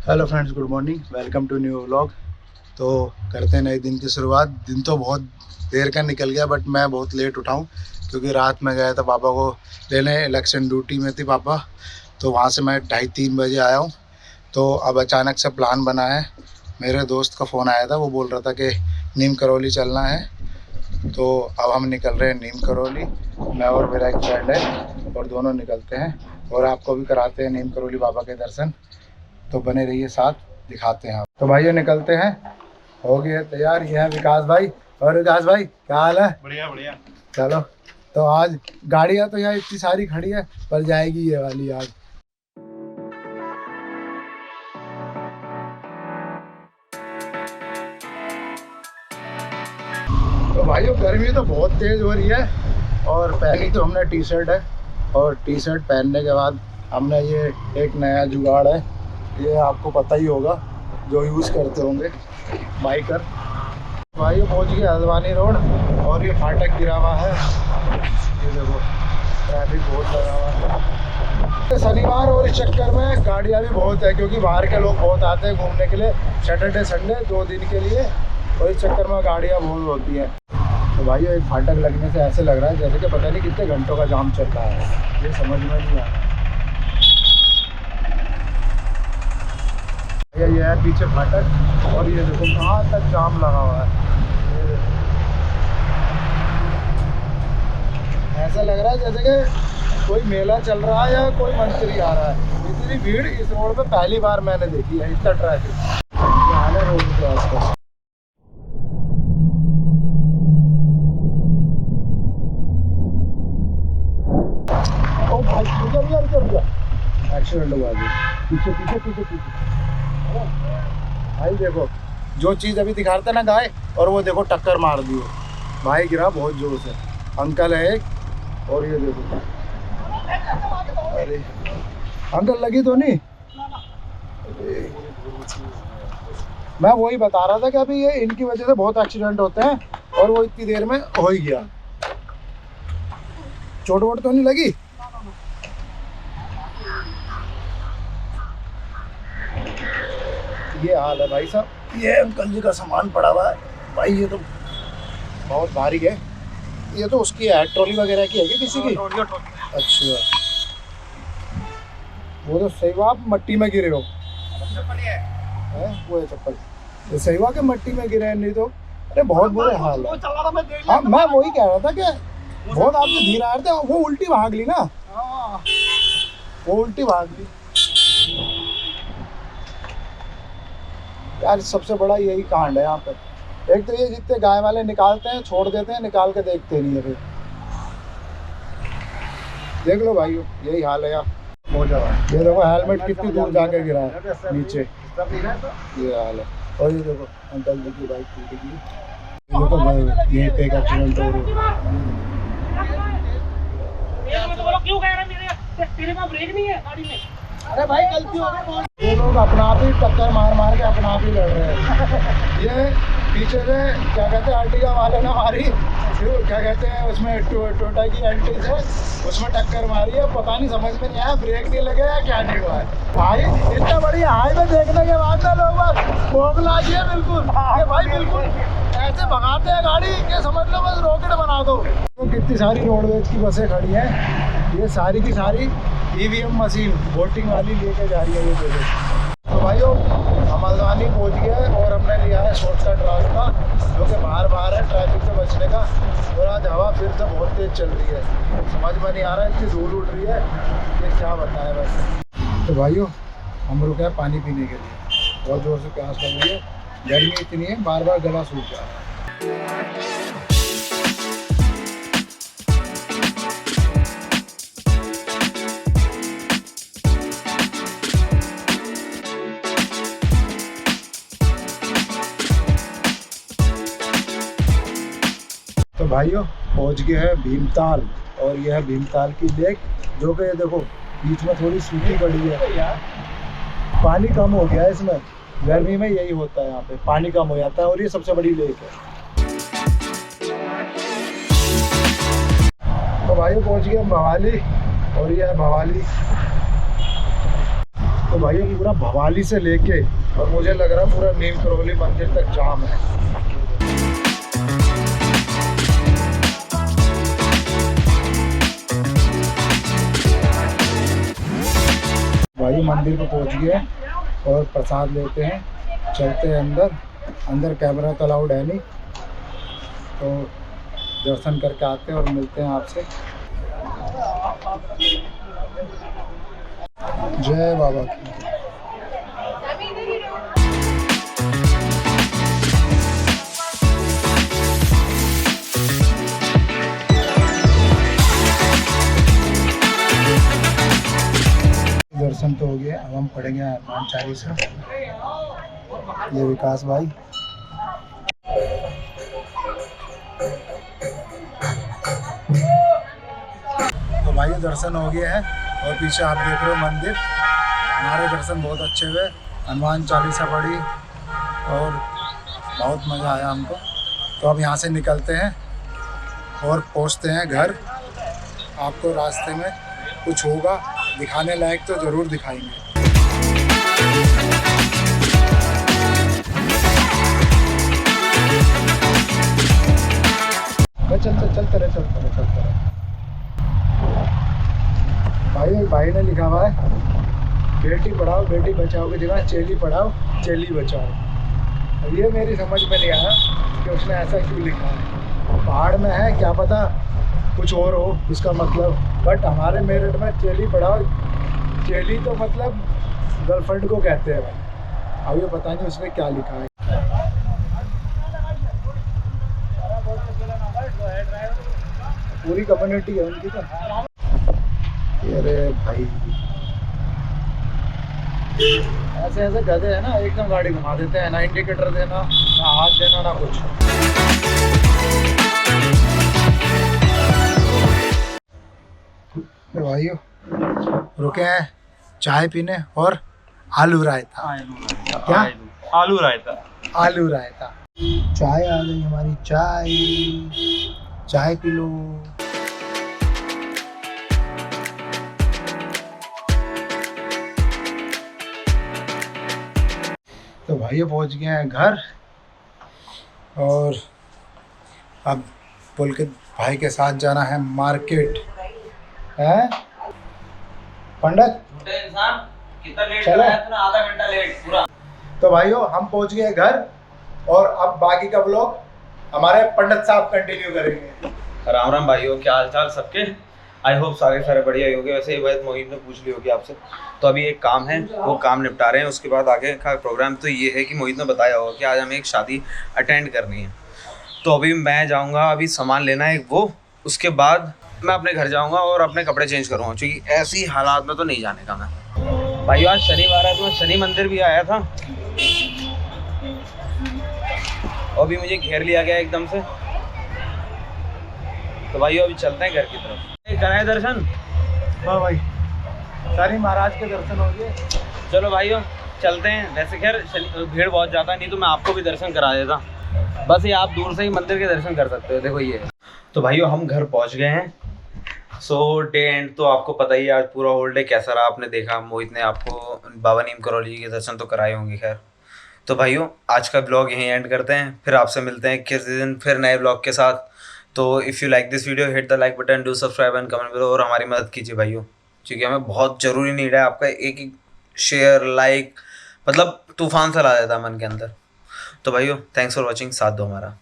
Hello friends, good morning, welcome to new vlog. तो करते हैं नए दिन की शुरुआत। दिन तो बहुत देर का निकल गया, बट मैं बहुत लेट उठा हूँ क्योंकि रात में गया था पापा को लेने। इलेक्शन ड्यूटी में थी पापा, तो वहाँ से मैं 2:30-3 बजे आया हूँ। तो अब अचानक से प्लान बना है। मेरे दोस्त का फ़ोन आया था, वो बोल रहा था कि नीम करौली चलना है। तो अब हम निकल रहे हैं नीम करौली। मैं और मेरा एक फ्रेंड है और दोनों निकलते हैं और आपको भी कराते हैं नीम करौली बाबा के दर्शन। तो बने रहिए साथ, दिखाते हैं आप। तो भाइयों निकलते हैं, हो गए तैयार। ये है विकास भाई। और विकास भाई क्या हाल है? बढ़िया बढ़िया। चलो, तो आज गाड़ियाँ तो यहाँ इतनी सारी खड़ी है, पर जाएगी ये वाली आज। तो भाइयों गर्मी तो बहुत तेज हो रही है और पहनी तो हमने टी शर्ट है। और टी शर्ट पहनने के बाद हमने ये एक नया जुगाड़ है, ये आपको पता ही होगा जो यूज़ करते होंगे बाइकर। भाइयों पहुंच गए हल्द्वानी रोड और ये फाटक गिरा हुआ है। ये देखो ट्रैफिक बहुत लगा हुआ है। शनिवार और इस चक्कर में गाड़ियाँ भी बहुत है क्योंकि बाहर के लोग बहुत आते हैं घूमने के लिए, सैटरडे संडे 2 दिन के लिए। और इस चक्कर में गाड़ियाँ बहुत होती हैं। तो भाइयों एक फाटक लगने से ऐसे लग रहा है जैसे कि पता नहीं कितने घंटों का जाम चल रहा है, ये समझ में नहीं आ रहा। ये है पीछे फाटक और ये देखो कहाँ तक जाम लगा हुआ है। ऐसा लग रहा है जैसे कि कोई मेला चल रहा है या कोई मंत्री आ रहा है। इतनी भीड़ इस रोड पे पहली बार मैंने देखी है, इतना ट्रैफिक। ये हाल है रोड के आसपास। ओ भाई एक्सीडेंट हुआ जी। पीछे पीछे पीछे पीछे भाई देखो, जो चीज़ अभी दिखा रहा था ना गाय, और वो देखो टक्कर मार दी है। भाई गिरा बहुत जोर से, अंकल है एक। और ये देखो, अरे अंकल लगी तो नहीं? मैं वही बता रहा था कि अभी ये इनकी वजह से बहुत एक्सीडेंट होते हैं और वो इतनी देर में हो ही गया। चोट वोट तो नहीं लगी? ये हाल है भाई साहब। ये अंकल जी का सामान पड़ा हुआ है भाई, ये तो बहुत भारी है। ये तो उसकी है, ट्रॉली वगैरह की है कि किसी की? अच्छा, वो तो सही हुआ आप मट्टी में गिरे हो। है वो है चप्पल, तो सही हुआ कि मट्टी में गिरे हैं, नहीं तो अरे बहुत बुरे हाल है। हाँ मैं वही कह रहा था कि बहुत आपसे धीरे आ रहे थे, वो उल्टी भाग ली ना, वो उल्टी भाग ली यार। सबसे बड़ा यही कांड है यहाँ पर। एक तो ये जितने गाय वाले निकालते हैं छोड़ देते हैं, निकाल के देखते नहीं है फिर। देख लो भाइयों यही हाल है यहाँ। हो जाओ, ये देखो हेलमेट कितनी दूर जाके गिरा है नीचे, ये हाल है। और ये देखो अंकल जी की बाइक टूटी गई, ये तो यहीं पे एक एक्सीडेंट हो रहा है। अरे भाई गलती हो गई, ये लोग अपना आप ही टक्कर मार मार के अपना आप ही लड़ रहे हैं। ये पीछे से क्या कहते हैं अर्टिगा वाले ने मारी, क्या कहते हैं उसमें टोटा की एल्टिस है, उसमें टक्कर मारी है। पता नहीं, समझ में नहीं आया, ब्रेक नहीं लगे या क्या नहीं हुआ है। भाई इतना बढ़िया हाईवे देखने के बाद ना लोग बस भोगला है बिल्कुल। भाई बिल्कुल ऐसे भगाते हैं गाड़ी कि समझ लो बस रॉकेट बना दो। तो कितनी सारी रोडवेज की बसें खड़ी हैं, ये सारी की सारी ईवीएम मशीन वोटिंग वाली लेके जा रही है ये देखो। तो भाइयों हम हल्द्वानी पहुँच गए और हमने लिया है शॉर्टकट रास्ता जो कि बाहर बाहर है ट्रैफिक से बचने का। और आज हवा फिर से बहुत तेज़ चल रही है, समझ में नहीं आ रहा है, इतनी धूल उड़ रही है ये क्या बताएं बस। तो भाइयों हम रुके हैं पानी पीने के लिए, बहुत ज़ोर से प्यास लग रही है, गर्मी इतनी है बार बार गला सूख जा रहा है। तो भाइयों पहुंच गए हैं भीमताल, और यह है भीमताल की लेक जो कि देखो बीच में थोड़ी सूखी पड़ी है। पानी कम हो गया है इसमें, गर्मी में यही होता है, यहाँ पे पानी कम हो जाता है। और ये सबसे बड़ी लेक है। तो भाइयों पहुंच गए हम भवाली, और ये है भवाली। तो भाई पूरा भवाली से लेके और मुझे लग रहा है पूरा नीम करौली मंदिर तक जाम है। भाई मंदिर पे पहुंच गए और प्रसाद लेते हैं, चलते हैं अंदर। अंदर कैमरा तो अलाउड है नहीं, तो दर्शन करके आते हैं और मिलते हैं आपसे। जय बाबा की। दर्शन तो हो गया, अब हम पढ़ेंगे हनुमान चालीसा। ये विकास भाई। तो भाई दर्शन हो गए हैं और पीछे आप देख रहे हो मंदिर। हमारे दर्शन बहुत अच्छे हुए, हनुमान चालीसा पढ़ी और बहुत मज़ा आया हमको। तो अब यहाँ से निकलते हैं और पहुँचते हैं घर। आपको रास्ते में कुछ होगा दिखाने लायक तो ज़रूर दिखाएंगे। चलते रहे। भाई ने लिखा हुआ है बेटी पढ़ाओ बेटी बचाओ की जगह चेली पढ़ाओ चेली बचाओ। अब ये मेरी समझ में नहीं आया कि उसने ऐसा क्यों लिखा है। पहाड़ में है क्या पता कुछ और हो इसका मतलब, बट हमारे मेरठ में चेली पढ़ाओ, चेली तो मतलब गर्लफ्रेंड को कहते हैं भाई। अब ये पता नहीं उसने क्या लिखा है। पूरी कम्युनिटी है उनकी तो। अरे भाई ऐसे गधे हैं ना, एकदम गाड़ी घुमा देते हैं, ना इंडिकेटर देना ना हाथ देना ना कुछ। तो भाइयों रुके हैं चाय पीने और आलू रायता। क्या आलू रायता। आलू रायता। चाय आ गई हमारी, चाय पी लो। तो भाइयों पहुंच गए हैं घर और अब पुलकित भाई के साथ जाना है मार्केट। है पंडित इंसान कितना लेट चलो आधा घंटा लेट पूरा। तो भाइयों हम पहुंच गए घर और अब बाकी का व्लॉग हमारे पंडित साहब कंटिन्यू करेंगे। राम राम भाइयों, क्या हाल चाल सबके। आई होप सारे बढ़िया ही होंगे। वैसे ये बात मोहित ने पूछ ली होगी आपसे। तो अभी एक काम है, वो काम निपटा रहे हैं, उसके बाद आगे का प्रोग्राम तो ये है कि मोहित ने बताया होगा कि आज हमें एक शादी अटेंड करनी है। तो अभी मैं जाऊँगा, अभी सामान लेना है वो, उसके बाद मैं अपने घर जाऊँगा और अपने कपड़े चेंज करूँगा, क्योंकि ऐसी हालात में तो नहीं जाने का मैं। भाइयों आज शनिवार है तो मैं शनि मंदिर भी आया था, अभी मुझे घेर लिया गया एकदम से। तो भाइयों अभी चलते हैं घर की तरफ। कराए दर्शन? हाँ भाई सारी महाराज के दर्शन हो गए। चलो भाइयों चलते हैं। वैसे खैर भीड़ बहुत ज़्यादा है, नहीं तो मैं आपको भी दर्शन करा देता। बस ये आप दूर से ही मंदिर के दर्शन कर सकते हो। देखो ये। तो भाइयों हम घर पहुंच गए हैं। सो डे एंड तो आपको पता ही है आज पूरा होल डे कैसा रहा। आपने देखा मोहित ने आपको बाबा नीम करौली के दर्शन तो कराए होंगे। खैर तो भाइयों आज का ब्लॉग यहीं एंड करते हैं, फिर आपसे मिलते हैं किसी दिन फिर नए ब्लॉग के साथ। तो if you like this video hit the like button, do subscribe and comment below और हमारी मदद कीजिए भाइयों, क्योंकि हमें बहुत ज़रूरी नीड है आपका एक शेयर लाइक, मतलब तूफान सा ला देता है मन के अंदर। तो भाइयों थैंक्स फॉर वॉचिंग, साथ दो हमारा।